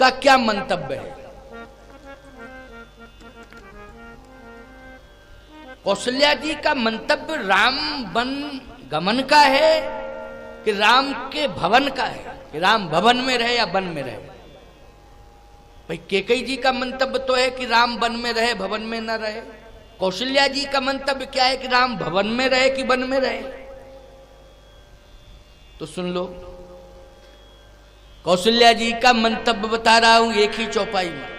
का क्या मंतव्य है? कौशल्या जी का मंतव्य राम वन गमन का है कि राम के भवन का है, कि राम भवन में रहे या वन में रहे? भाई कैकेयी जी का मंतव्य तो है कि राम वन में रहे, भवन में न रहे। कौशल्या जी का मंतव्य क्या है कि राम भवन में रहे कि वन में रहे? तो सुन लो, कौशल्या जी का मंतव्य बता रहा हूं एक ही चौपाई में।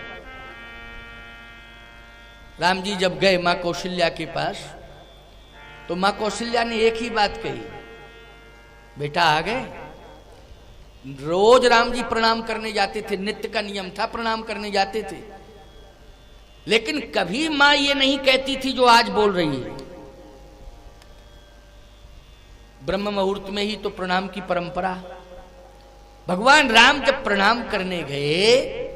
राम जी जब गए मां कौशल्या के पास, तो मां कौशल्या ने एक ही बात कही, बेटा आ गए। रोज राम जी प्रणाम करने जाते थे, नित्य का नियम था, प्रणाम करने जाते थे। लेकिन कभी मां ये नहीं कहती थी जो आज बोल रही है। ब्रह्म मुहूर्त में ही तो प्रणाम की परंपरा। भगवान राम जब प्रणाम करने गए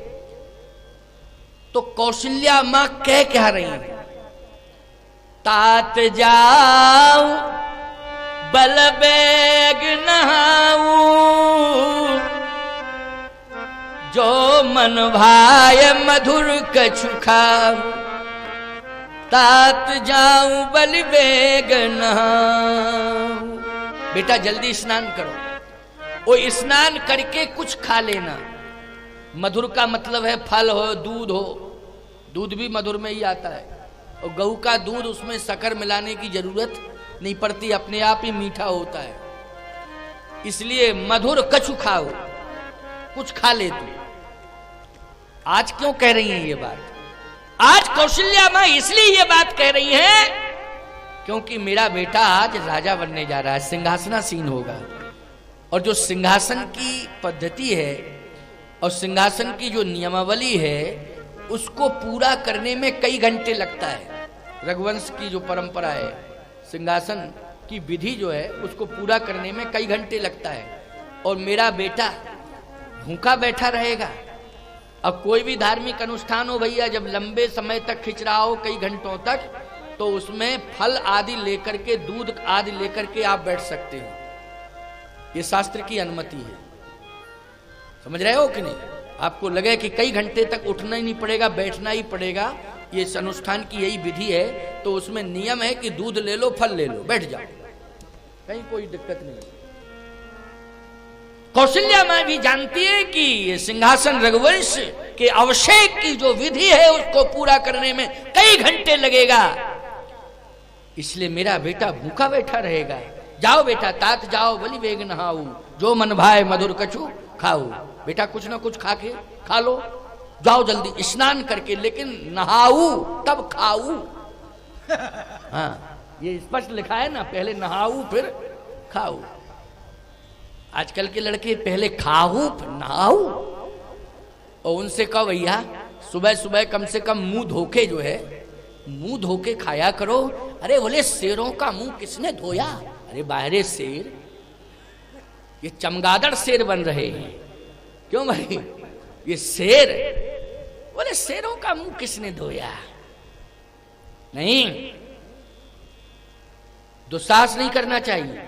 तो कौशल्या मां कह रही है, तात जाऊ बल बेग नहाऊ, जो मन भाय मधुर कछु खाऊ, तात जाऊं बल बेग नहाऊ। बेटा जल्दी स्नान करो, वो स्नान करके कुछ खा लेना। मधुर का मतलब है फल हो, दूध हो, दूध भी मधुर में ही आता है। और गऊ का दूध, उसमें शक्कर मिलाने की जरूरत नहीं पड़ती, अपने आप ही मीठा होता है। इसलिए मधुर कछु खाओ, कुछ खा ले तू। आज क्यों कह रही हैं ये बात? आज कौशल्या मां इसलिए ये बात कह रही हैं क्योंकि मेरा बेटा आज राजा बनने जा रहा है, सिंहासनासीन होगा। और जो सिंहासन की पद्धति है और सिंहासन की जो नियमावली है, उसको पूरा करने में कई घंटे लगता है। रघुवंश की जो परंपरा है, सिंहासन की विधि जो है, उसको पूरा करने में कई घंटे लगता है। और मेरा बेटा भूखा बैठा रहेगा। अब कोई भी धार्मिक अनुष्ठान हो भैया, जब लंबे समय तक खिंच रहा हो, कई घंटों तक, तो उसमें फल आदि लेकर के, दूध आदि लेकर के आप बैठ सकते हो। ये शास्त्र की अनुमति है, समझ रहे हो कि नहीं? आपको लगे कि कई घंटे तक उठना ही नहीं पड़ेगा, बैठना ही पड़ेगा, ये इस अनुष्ठान की यही विधि है, तो उसमें नियम है कि दूध ले लो, फल ले लो, बैठ जाओ, कहीं कोई दिक्कत नहीं। कौशल्या मां भी जानती है कि ये सिंहासन रघुवंश के अभिषेक की जो विधि है, उसको पूरा करने में कई घंटे लगेगा। इसलिए मेरा बेटा भूखा बैठा रहेगा। जाओ बेटा, तात जाओ बलि बेग नहाऊ, जो मन भाए मधुर कछु खाओ। बेटा कुछ ना कुछ खा लो, जाओ जल्दी स्नान करके, लेकिन नहाऊ तब खाऊ। हाँ, ये स्पष्ट लिखा है ना, पहले नहाऊ फिर खाऊ। आजकल के लड़के पहले खाऊ फिर नहाऊ। और उनसे कहो भैया सुबह सुबह कम से कम मुंह धोके, जो है मुंह धोके खाया करो। अरे बोले शेरों का मुंह किसने धोया? अरे बाहरे शेर, ये चमगादड़ शेर बन रहे हैं। क्यों भाई? ये शेर, बोले शेरों का मुंह किसने धोया? नहीं, दुस्साहस नहीं करना चाहिए।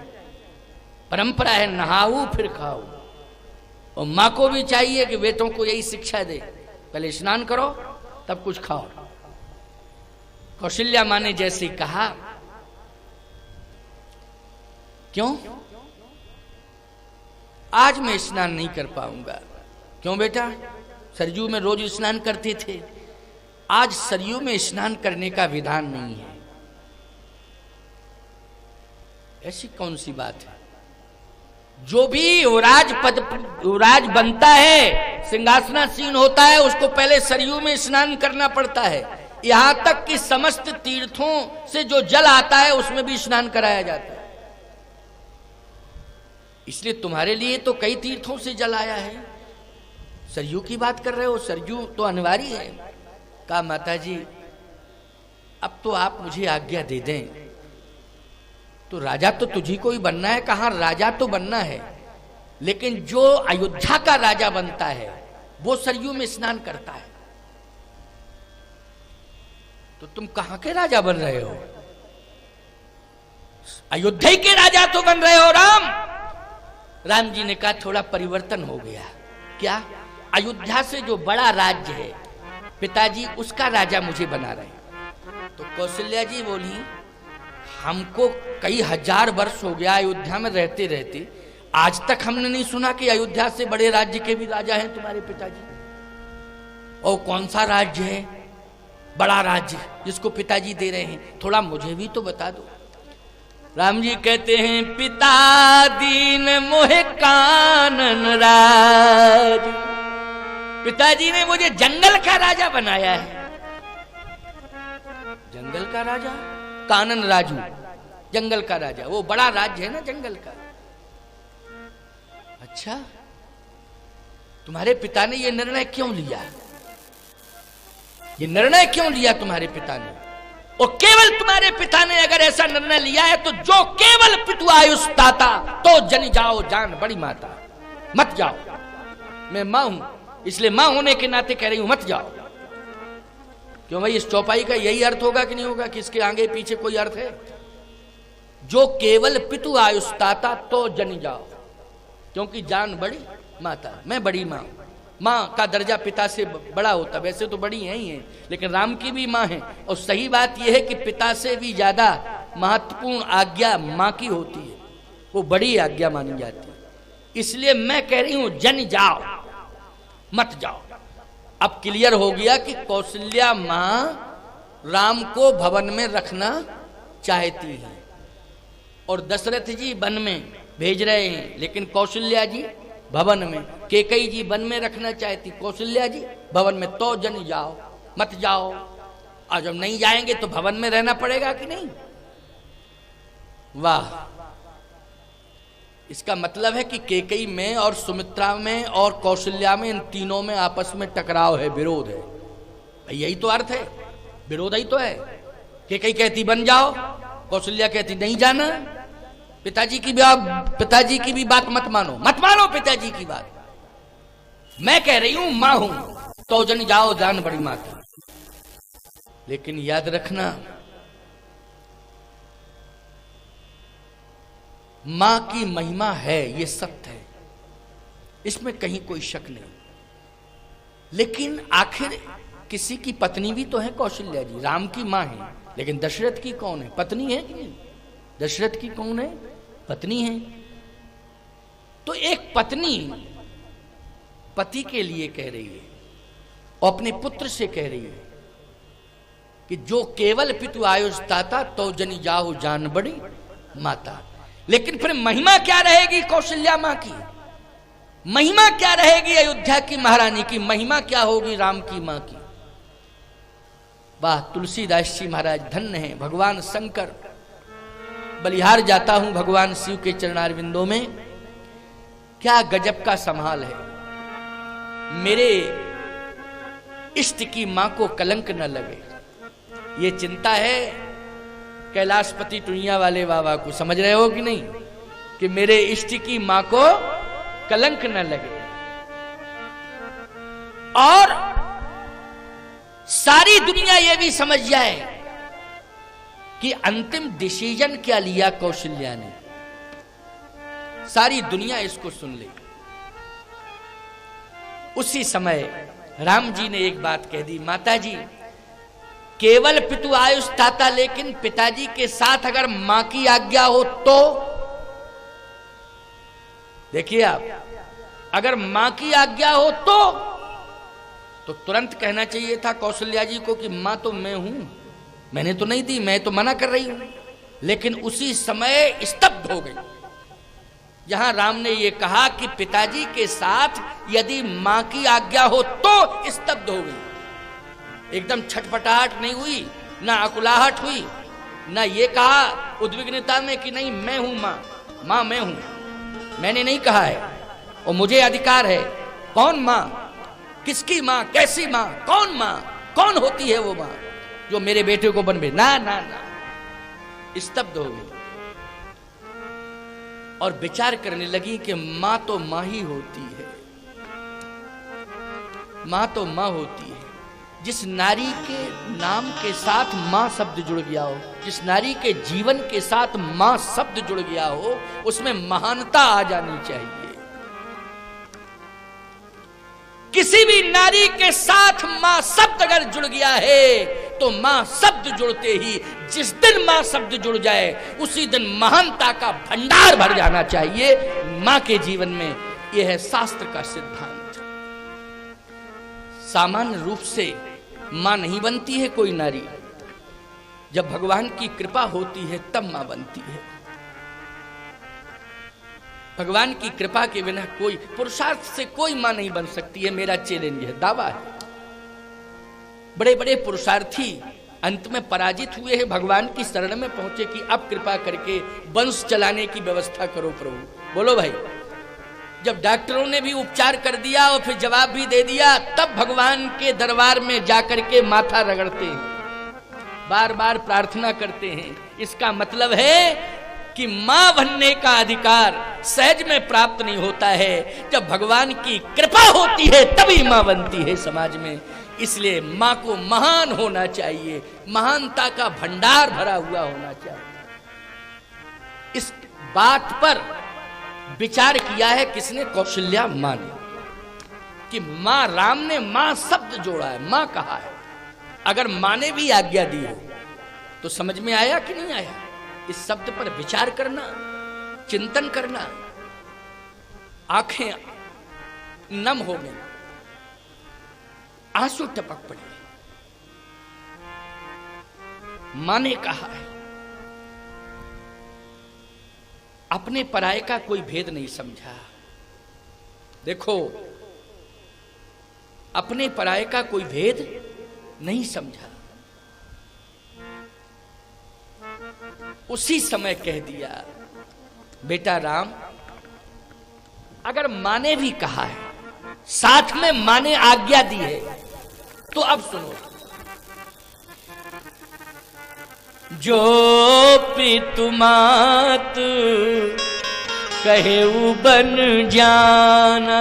परंपरा है नहाऊ फिर खाओ। और माँ को भी चाहिए कि बेटों को यही शिक्षा दे, पहले स्नान करो तब कुछ खाओ। कौशल्या माँ ने जैसे कहा, क्यों आज मैं स्नान नहीं कर पाऊंगा? क्यों बेटा? सरयू में रोज स्नान करते थे, आज सरयू में स्नान करने का विधान नहीं है। ऐसी कौन सी बात है? जो भी युवराज बनता है, सिंहासनासीन होता है, उसको पहले सरयू में स्नान करना पड़ता है। यहां तक कि समस्त तीर्थों से जो जल आता है उसमें भी स्नान कराया जाता है। इसलिए तुम्हारे लिए तो कई तीर्थों से जल आया है, सरयू की बात कर रहे हो, सरयू तो अनिवार्य है। कहा माता जी अब तो आप मुझे आज्ञा दे दें, तो राजा तो तुझी को ही बनना है। कहा राजा तो बनना है, लेकिन जो अयोध्या का राजा बनता है वो सरयू में स्नान करता है। तो तुम कहां के राजा बन रहे हो? अयोध्या के राजा तो बन रहे हो राम। राम जी ने कहा थोड़ा परिवर्तन हो गया। क्या? अयोध्या से जो बड़ा राज्य है पिताजी उसका राजा मुझे बना रहे हैं। तो कौशल्या जी बोली, हमको कई हजार वर्ष हो गया अयोध्या में रहते रहते, आज तक हमने नहीं सुना कि अयोध्या से बड़े राज्य के भी राजा हैं तुम्हारे पिताजी। और कौन सा राज्य है बड़ा राज्य जिसको पिताजी दे रहे हैं, थोड़ा मुझे भी तो बता दो। राम जी कहते हैं, पिता दीन मोहे कानन राज, पिताजी ने मुझे जंगल का राजा बनाया है। जंगल का राजा, कानन राजू, जंगल का राजा, वो बड़ा राज्य है ना जंगल का। अच्छा, तुम्हारे पिता ने ये निर्णय क्यों लिया? ये निर्णय क्यों लिया तुम्हारे पिता ने? और केवल तुम्हारे पिता ने अगर ऐसा निर्णय लिया है तो जो केवल पितु आयुष दाता तो जन जाओ जान बड़ी माता, मत जाओ। मैं मां हूं इसलिए मां होने के नाते कह रही हूं मत जाओ। क्यों भाई, इस चौपाई का यही अर्थ होगा कि नहीं होगा कि इसके आगे पीछे कोई अर्थ है? जो केवल पितु आयुष दाता तो जन जाओ, क्योंकि जान बड़ी माता, मैं बड़ी मां। मां का दर्जा पिता से बड़ा होता, वैसे तो बड़ी है ही है, लेकिन राम की भी मां है। और सही बात यह है कि पिता से भी ज्यादा महत्वपूर्ण आज्ञा मां की होती है, वो बड़ी आज्ञा मानी जाती है। इसलिए मैं कह रही हूं जन जाओ मत जाओ। अब क्लियर हो गया कि कौशल्या मां राम को भवन में रखना चाहती है और दशरथ जी वन में भेज रहे हैं, लेकिन कौशल्या जी भवन में। कैकेयी जी वन में रखना चाहती, कौशल्या जी भवन में। तो जन जाओ मत जाओ, और जब नहीं जाएंगे तो भवन में रहना पड़ेगा कि नहीं? वाह, इसका मतलब है कि कैकेयी में और सुमित्रा में और कौशल्या में, इन तीनों में आपस में टकराव है, विरोध है। भाई यही तो अर्थ है, विरोध ही तो है। कैकेयी कहती बन जाओ, कौशल्या कहती नहीं जाना। पिताजी की भी बात मत मानो, मत मानो पिताजी की बात। मैं कह रही हूं मां हूं तो जन जाओ जान बड़ी माता। लेकिन याद रखना, मां की महिमा है, ये सत्य है, इसमें कहीं कोई शक नहीं। लेकिन आखिर किसी की पत्नी भी तो है कौशल्या जी। राम की मां है, लेकिन दशरथ की कौन है? पत्नी है कि नहीं? दशरथ की कौन है? पत्नी है। तो एक पत्नी पति के लिए कह रही है और अपने पुत्र से कह रही है कि जो केवल पितु आयुष दाता तो जनी जाहु जान बड़ी माता। लेकिन फिर महिमा क्या रहेगी कौशल्या मां की? महिमा क्या रहेगी अयोध्या की महारानी की? महिमा क्या होगी राम की मां की? वाह, तुलसीदास जी महाराज धन्य है। भगवान शंकर, बलिहार जाता हूं भगवान शिव के चरणारविंदों में, क्या गजब का संभाल है। मेरे इष्ट की मां को कलंक न लगे, ये चिंता है कैलाशपति टुनिया वाले बाबा को। समझ रहे हो कि नहीं कि मेरे इष्ट की मां को कलंक न लगे। और सारी दुनिया ये भी समझ जाए कि अंतिम डिसीजन क्या लिया कौशल्या ने, सारी दुनिया इसको सुन ले। उसी समय राम जी ने एक बात कह दी, माता जी केवल पितु आयुष दाता, लेकिन पिताजी के साथ अगर मां की आज्ञा हो तो। देखिए आप, अगर मां की आज्ञा हो तो तुरंत कहना चाहिए था कौशल्या जी को कि मां तो मैं हूं, मैंने तो नहीं दी, मैं तो मना कर रही हूं। लेकिन उसी समय स्तब्ध हो गई। जहां राम ने यह कहा कि पिताजी के साथ यदि मां की आज्ञा हो तो, स्तब्ध हो गई। एकदम छटपटाहट नहीं हुई, ना अकुलाहट हुई, ना ये कहा उद्विग्नता में कि नहीं मैं हूं मां मैं हूं, मैंने नहीं कहा है और मुझे अधिकार है। कौन मां, किसकी मां, कैसी मां, कौन मां, कौन होती है वो मां जो मेरे बेटे को बनवे? ना ना ना, स्तब्ध हो गई और विचार करने लगी कि मां तो मां ही होती है, मां तो मां होती है। जिस नारी के नाम के साथ मां शब्द जुड़ गया हो, जिस नारी के जीवन के साथ मां शब्द जुड़ गया हो, उसमें महानता आ जानी चाहिए। किसी भी नारी के साथ मां शब्द अगर जुड़ गया है तो मां शब्द जुड़ते ही जिस दिन मां शब्द जुड़ जाए उसी दिन महानता का भंडार भर जाना चाहिए मां के जीवन में। यह है शास्त्र का सिद्धांत। सामान्य रूप से मां नहीं बनती है कोई नारी, जब भगवान की कृपा होती है तब मां बनती है। भगवान की कृपा के बिना कोई पुरुषार्थ से कोई मां नहीं बन सकती है, मेरा चैलेंज है, दावा है। बड़े बड़े पुरुषार्थी अंत में पराजित हुए हैं, भगवान की शरण में पहुंचे कि अब कृपा करके वंश चलाने की व्यवस्था करो प्रभु। बोलो भाई, जब डॉक्टरों ने भी उपचार कर दिया और फिर जवाब भी दे दिया, तब भगवान के दरबार में जाकर के माथा रगड़ते हैं, बार बार प्रार्थना करते हैं। इसका मतलब है कि मां बनने का अधिकार सहज में प्राप्त नहीं होता है, जब भगवान की कृपा होती है तभी मां बनती है समाज में। इसलिए मां को महान होना चाहिए, महानता का भंडार भरा हुआ होना चाहिए। इस बात पर विचार किया है किसने? कौशल्या मां ने, कि मां राम ने मां शब्द जोड़ा है, मां कहा है। अगर मां ने भी आज्ञा दी हो तो समझ में आया कि नहीं आया? इस शब्द पर विचार करना, चिंतन करना। आंखें नम हो गई, आंसू टपक पड़े। मां ने कहा है, अपने पराये का कोई भेद नहीं समझा। देखो, अपने पराये का कोई भेद नहीं समझा। उसी समय कह दिया, बेटा राम, अगर मां ने भी कहा है, साथ में मां ने आज्ञा दी है, तो अब सुनो। जो पितु मात कहेउ बन जाना,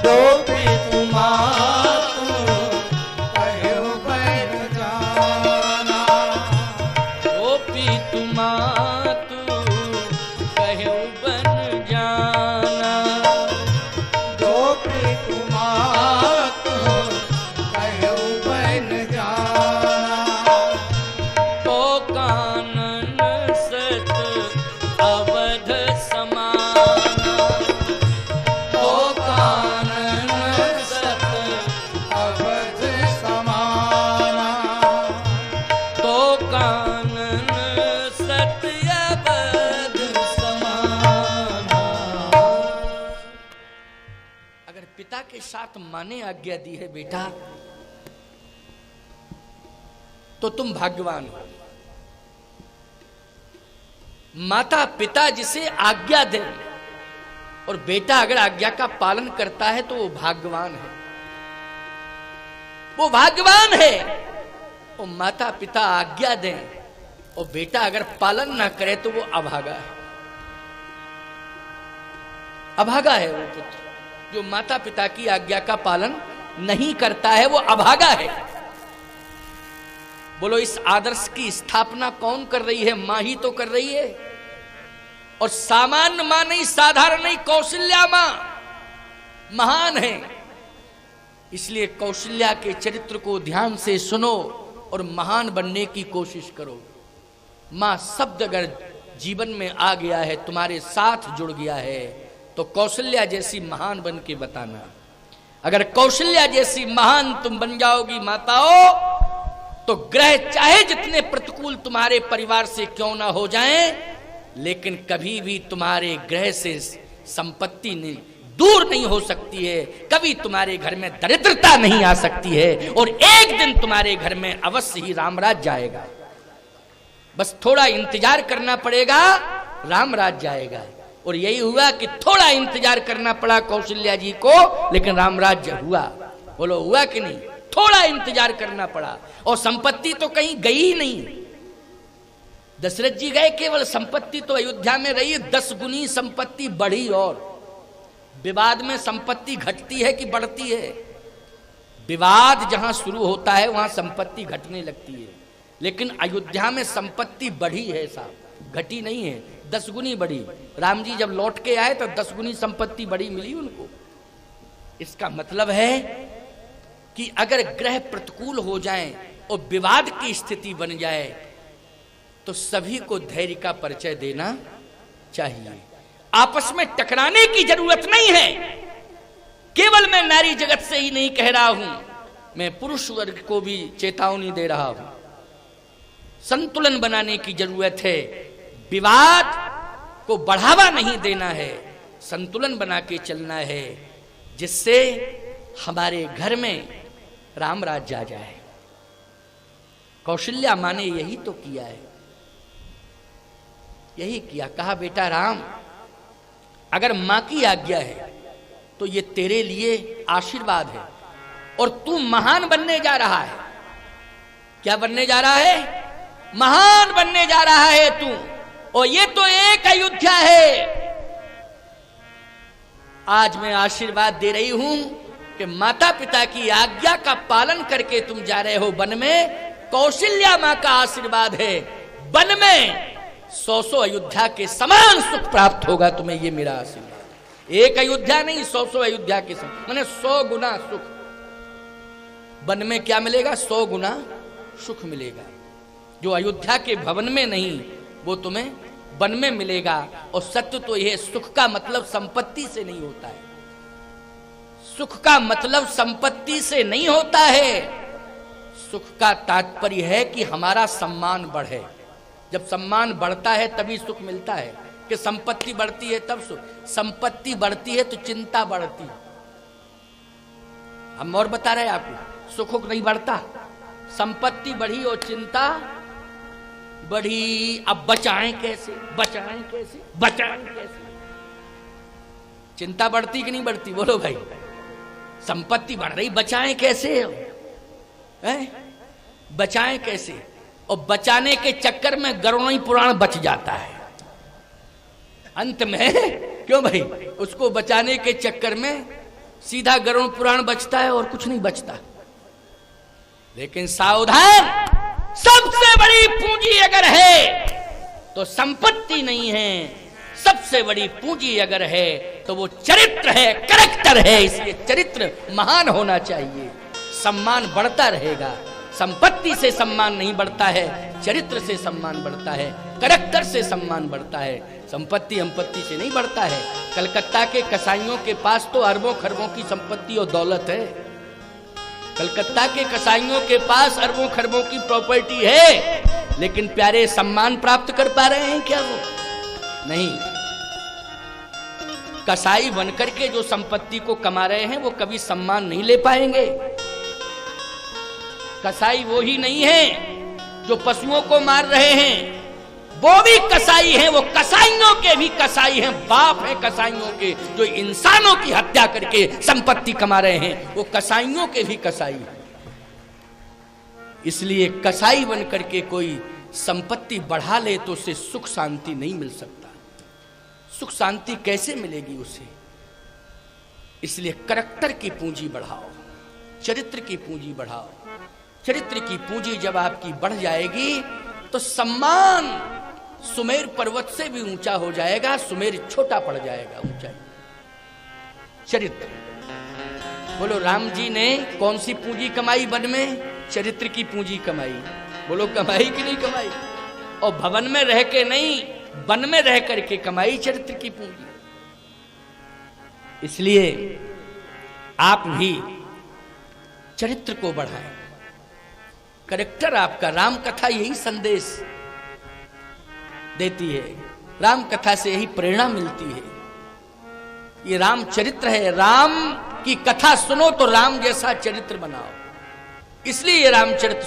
जो पितु मात कहेउ बन जाना, जो पितु मात कहेउ बन जाना, जो पितु मात कहेउ बन जाना, तो कानन सत अवध समाना, तो कानन सत अवध समाना, तो कानन सत अवध समाना। अगर पिता के साथ मां ने आज्ञा दी है, बेटा, तो तुम भाग्यवान हो। माता पिता जिसे आज्ञा दे और बेटा अगर आज्ञा का पालन करता है तो वो भाग्यवान है, वो भाग्यवान है। और माता पिता आज्ञा दें और बेटा अगर पालन ना करे तो वो अभागा है। अभागा है वो पुत्र जो माता पिता की आज्ञा का पालन नहीं करता है, वो अभागा है। बोलो, इस आदर्श की स्थापना कौन कर रही है? मां ही तो कर रही है। और सामान्य मां नहीं, साधारण नहीं, कौशल्या मां महान है। इसलिए कौशल्या के चरित्र को ध्यान से सुनो और महान बनने की कोशिश करो। मां शब्द अगर जीवन में आ गया है, तुम्हारे साथ जुड़ गया है, तो कौशल्या जैसी महान बन के बताना। अगर कौशल्या जैसी महान तुम बन जाओगी माताओं, तो ग्रह चाहे जितने प्रतिकूल तुम्हारे परिवार से क्यों ना हो जाएं, लेकिन कभी भी तुम्हारे ग्रह से संपत्ति नहीं दूर नहीं हो सकती है। कभी तुम्हारे घर में दरिद्रता नहीं आ सकती है, और एक दिन तुम्हारे घर में अवश्य ही रामराज जाएगा। बस थोड़ा इंतजार करना पड़ेगा, रामराज जाएगा। और यही हुआ कि थोड़ा इंतजार करना पड़ा कौशल्या जी को, लेकिन रामराज हुआ। बोलो, हुआ कि नहीं? थोड़ा इंतजार करना पड़ा। और संपत्ति तो कहीं गई ही नहीं। दशरथ जी गए, केवल संपत्ति तो अयोध्या में रही, 10 गुनी संपत्ति बढ़ी। और विवाद में संपत्ति घटती है कि बढ़ती है? विवाद जहां शुरू होता है वहां संपत्ति घटने लगती है। लेकिन अयोध्या में संपत्ति बढ़ी है साहब, घटी नहीं है, 10 गुनी बढ़ी। राम जी जब लौट के आए तो 10 गुनी संपत्ति बड़ी मिली उनको। इसका मतलब है कि अगर ग्रह प्रतिकूल हो जाएं और विवाद की स्थिति बन जाए तो सभी को धैर्य का परिचय देना चाहिए। आपस में टकराने की जरूरत नहीं है। केवल मैं नारी जगत से ही नहीं कह रहा हूं, मैं पुरुष वर्ग को भी चेतावनी दे रहा हूं। संतुलन बनाने की जरूरत है। विवाद को बढ़ावा नहीं देना है, संतुलन बना के चलना है, जिससे हमारे घर में राम राज्य आ जाए। कौशल्या माँ ने यही तो किया है, यही किया। कहा बेटा राम, अगर मां की आज्ञा है तो ये तेरे लिए आशीर्वाद है और तू महान बनने जा रहा है। क्या बनने जा रहा है? महान बनने जा रहा है तू। और ये तो एक अयोध्या है। आज मैं आशीर्वाद दे रही हूं कि माता पिता की आज्ञा का पालन करके तुम जा रहे हो वन में। कौशल्या मां का आशीर्वाद है, वन में 100 अयोध्या के समान सुख प्राप्त होगा तुम्हें। ये मेरा आशीर्वाद। एक अयोध्या नहीं, 100 अयोध्या के समान, माने 100 गुना सुख। वन में क्या मिलेगा? 100 गुना सुख मिलेगा। जो अयोध्या के भवन में नहीं, वो तुम्हें वन में मिलेगा। और सत्य तो यह, सुख का मतलब संपत्ति से नहीं होता है। सुख का मतलब संपत्ति से नहीं होता है। सुख का तात्पर्य है कि हमारा सम्मान बढ़े। जब सम्मान बढ़ता है तभी सुख मिलता है। कि संपत्ति बढ़ती है तब सुख। संपत्ति बढ़ती है तो चिंता बढ़ती है। हम और बता रहे हैं आपको, सुख नहीं बढ़ता। संपत्ति बढ़ी और चिंता बढ़ी। अब बचाएं कैसे, बचाएं कैसे, बचाएं कैसे? चिंता बढ़ती कि नहीं बढ़ती? बोलो भाई। संपत्ति बढ़ रही, बचाएं कैसे? बचाएं कैसे? और बचाने के चक्कर में गरुड़ पुराण बच जाता है अंत में। क्यों भाई? उसको बचाने के चक्कर में सीधा गरुड़ पुराण बचता है और कुछ नहीं बचता। लेकिन सावधान, सबसे बड़ी पूंजी अगर है तो संपत्ति नहीं है। सबसे बड़ी पूंजी अगर है तो वो चरित्र है, कैरेक्टर है। इसलिए चरित्र महान होना चाहिए, सम्मान बढ़ता रहेगा। संपत्ति से सम्मान नहीं बढ़ता है, चरित्र से सम्मान बढ़ता है, कैरेक्टर से सम्मान बढ़ता है। संपत्ति संपत्ति से नहीं बढ़ता है। कलकत्ता के कसाईयों के पास तो अरबों खरबों की संपत्ति और दौलत है। कलकत्ता के कसाईयों के पास अरबों खरबों की प्रॉपर्टी है, लेकिन प्यारे सम्मान प्राप्त कर पा रहे हैं क्या? वो नहीं। कसाई बनकर के जो संपत्ति को कमा रहे हैं वो कभी सम्मान नहीं ले पाएंगे। कसाई वो ही नहीं है जो पशुओं को मार रहे हैं, वो भी कसाई हैं। वो कसाईयों के भी कसाई हैं, बाप हैं कसाईयों के। जो इंसानों की हत्या करके संपत्ति कमा रहे हैं वो कसाईयों के भी कसाई हैं। इसलिए कसाई बन करके कोई संपत्ति बढ़ा ले तो उसे सुख शांति नहीं मिल सकता। सुख शांति कैसे मिलेगी उसे? इसलिए कैरेक्टर की पूंजी बढ़ाओ, चरित्र की पूंजी बढ़ाओ। चरित्र की पूंजी जब आपकी बढ़ जाएगी तो सम्मान सुमेर पर्वत से भी ऊंचा हो जाएगा, सुमेर छोटा पड़ जाएगा ऊंचाई। चरित्र। बोलो, राम जी ने कौन सी पूंजी कमाई वन में? चरित्र की पूंजी कमाई। बोलो, कमाई कि नहीं कमाई? और भवन में रह के नहीं, वन में रह करके कमाई चरित्र की पूंजी। इसलिए आप भी चरित्र को बढ़ाएं, कैरेक्टर आपका। राम कथा यही संदेश देती है, राम कथा से यही प्रेरणा मिलती है। ये राम चरित्र है। राम की कथा सुनो तो राम जैसा चरित्र बनाओ। इसलिए ये रामचरित्र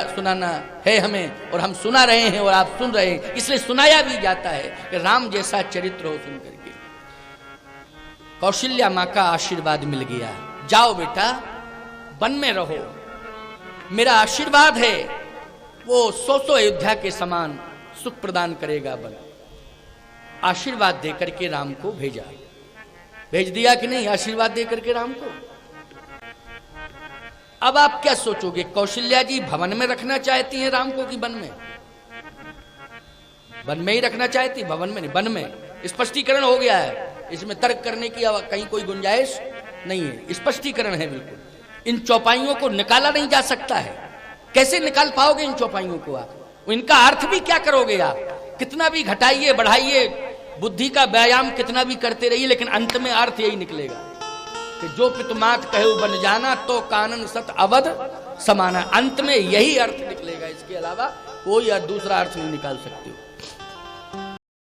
सुनाना है हमें, और हम सुना रहे हैं और आप सुन रहे हैं। इसलिए सुनाया भी जाता है कि राम जैसा चरित्र हो। सुन करके कौशल्या मां का आशीर्वाद मिल गया। जाओ बेटा, वन में रहो, मेरा आशीर्वाद है। वो 100 अयोध्या के समान सुख प्रदान करेगा वन। आशीर्वाद देकर के राम को भेजा। भेज दिया कि नहीं आशीर्वाद देकर के राम को? अब आप क्या सोचोगे? कौशल्या जी भवन में रखना चाहती हैं राम को कि वन में? वन में ही रखना चाहती, भवन में नहीं। वन में स्पष्टीकरण हो गया है, इसमें तर्क करने की कहीं कोई गुंजाइश नहीं है, स्पष्टीकरण है बिल्कुल। इन चौपाइयों को निकाला नहीं जा सकता है। कैसे निकाल पाओगे इन चौपाइयों को आप? इनका अर्थ भी क्या करोगे आप? कितना भी घटाइए बढ़ाइए, बुद्धि का व्यायाम कितना भी करते रहिए, लेकिन अंत में अर्थ यही निकलेगा कि जो पितुमात कहे बन जाना तो कानन सत अवध समाना। अंत में यही अर्थ निकलेगा, इसके अलावा कोई दूसरा अर्थ नहीं निकाल सकते हो।